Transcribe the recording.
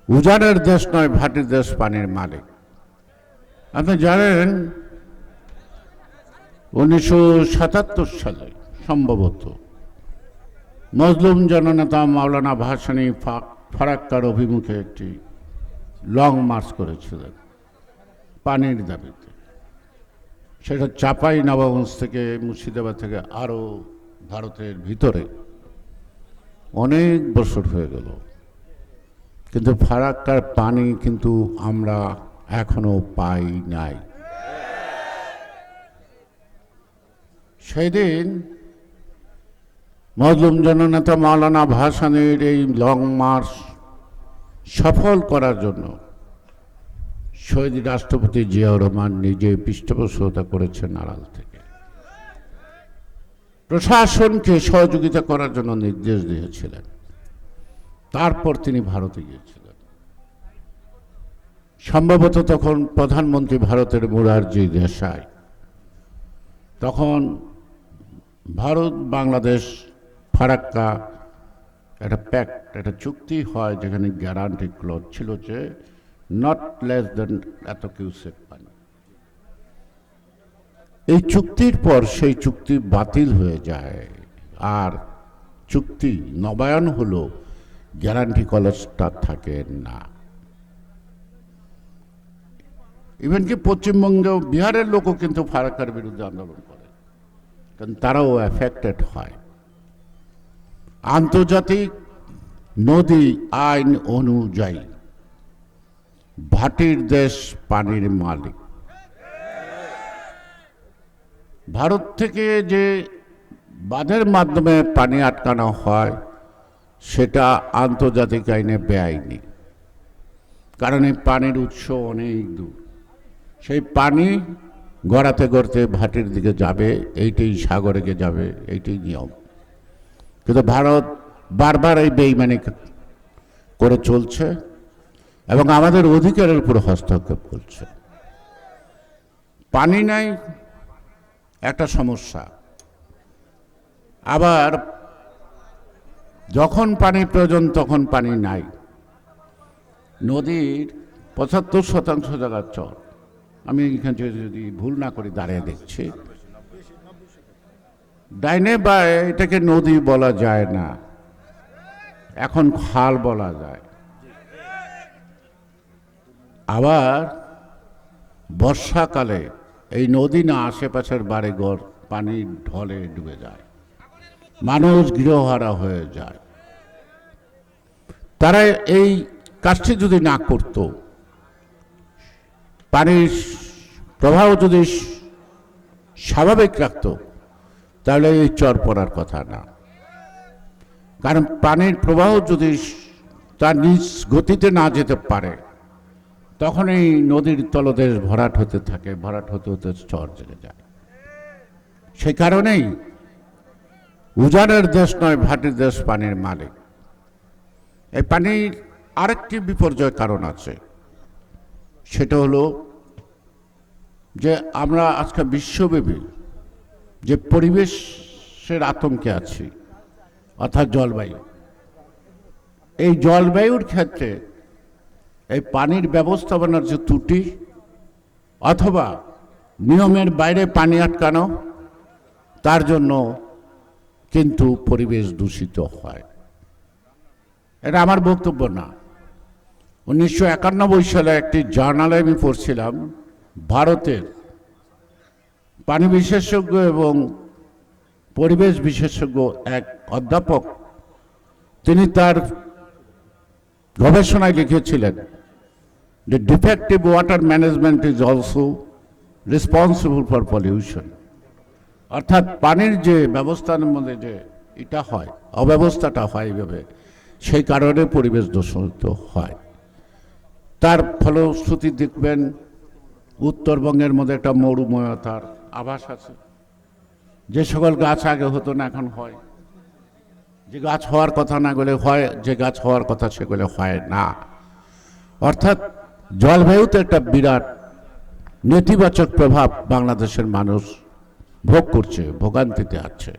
উজানের দেশ নয়, ভাটির দেশ পানির মালিক। আপনি জানেন 1977 সালে সম্ভবত মজলুম জননেতা মাওলানা ভাসানী ফারাক্কার অভিমুখে একটি লং মার্চ করেছিলেন পানির দাবিতে। সেটা চাঁপাই নবাবগঞ্জ থেকে, মুর্শিদাবাদ থেকে, আরও ভারতের ভিতরে অনেক বছর হয়ে গেল, কিন্তু ফারাক্কার পানি কিন্তু আমরা এখনো পাই নাই। সেদিন মজলুম জননেতা মাওলানা ভাসানীর এই লং মার্চ সফল করার জন্য শহীদ রাষ্ট্রপতি জিয়াউর রহমান নিজে পৃষ্ঠপোষকতা করেছেন আড়াল থেকে, প্রশাসনকে সহযোগিতা করার জন্য নির্দেশ দিয়েছিলেন। তারপর তিনি ভারতে গিয়েছিলেন। সম্ভবত তখন প্রধানমন্ত্রী ভারতের মোরারজি দেশাই। তখন ভারত বাংলাদেশ ফারাক্কা একটা প্যাক্ট, একটা চুক্তি হয়, যেখানে গ্যারান্টি ক্লজ ছিল যে নট লেস দেন এত কিউসেক পানি। এই চুক্তির পর সেই চুক্তি বাতিল হয়ে যায়, আর চুক্তি নবায়ন হলো, গ্যারান্টি ক্লজটা থাকে না। ইভেন কি পশ্চিমবঙ্গ, বিহারের লোকও কিন্তু ফারাক্কার বিরুদ্ধে আন্দোলন করে, কারণ তারাও এফেক্টেড হয়। আন্তর্জাতিক নদী আইন অনুযায়ী ভাটির দেশ পানির মালিক। ভারত থেকে যে বাঁধের মাধ্যমে পানি আটকানো হয় সেটা আন্তর্জাতিক আইনে বেআইনি, কারণ এই পানির উৎস অনেক দূর। সেই পানি গড়াতে গড়তে ভাটির দিকে যাবে, এইটাই সাগরে গিয়ে যাবে, এইটাই নিয়ম। কিন্তু ভারত বারবার এই বেইমানি করে চলছে এবং আমাদের অধিকারের উপর হস্তক্ষেপ করছে। পানি নাই একটা সমস্যা, আবার যখন পানি প্রয়োজন তখন পানি নাই। নদীর 75% জায়গার চর, আমি এখানে যদি ভুল না করি দাঁড়িয়ে দেখছি, ডাইনে বায়ে এটাকে নদী বলা যায় না, এখন খাল বলা যায়। আবার বর্ষাকালে এই নদী না আশেপাশের বাড়িঘর পানির ঢলে ডুবে যায়, মানুষ গৃহহারা হয়ে যায়। তারা এই কাজটি যদি না করত, পানির প্রবাহ যদি স্বাভাবিক রাখত, তাহলে এই চর পড়ার কথা না। কারণ পানির প্রবাহ যদি তার নিজ গতিতে না যেতে পারে, তখন এই নদীর তলদেশ ভরাট হতে থাকে, ভরাট হতে হতে চর জেগে যায়। সেই কারণেই উজানের দেশ নয়, ভাটির দেশ পানির মালিক। এই পানির আরেকটি বিপর্যয় কারণ আছে, সেটা হলো যে আমরা আজকে বিশ্বব্যাপী যে পরিবেশের আতঙ্কে আছি, অর্থাৎ জলবায়ু। এই জলবায়ুর ক্ষেত্রে এই পানির ব্যবস্থাপনার যে ত্রুটি অথবা নিয়মের বাইরে পানি আটকানো, তার জন্য কিন্তু পরিবেশ দূষিত হয়। এটা আমার বক্তব্য না। 1991 সালে একটি জার্নালে আমি পড়ছিলাম, ভারতের পানি বিশেষজ্ঞ এবং পরিবেশ বিশেষজ্ঞ এক অধ্যাপক, তিনি তার গবেষণায় লিখেছিলেন যে defective water management is also responsible for pollution. অর্থাৎ পানির যে ব্যবস্থার মধ্যে যে এটা হয়, অব্যবস্থাটা হয় এইভাবে, সেই কারণে পরিবেশ দূষিত হয়। তার ফলশ্রুতি দেখবেন উত্তরবঙ্গের মধ্যে একটা মরুময়তার আভাস আছে। যে সকল গাছ আগে হতো না এখন হয়, যে গাছ হওয়ার কথা না গেলে হয়, যে গাছ হওয়ার কথা সেগুলো হয় না। অর্থাৎ জলবায়ুতে একটা বিরাট নেতিবাচক প্রভাব বাংলাদেশের মানুষ ভোগ করছে, ভোগান্তিতে আছে।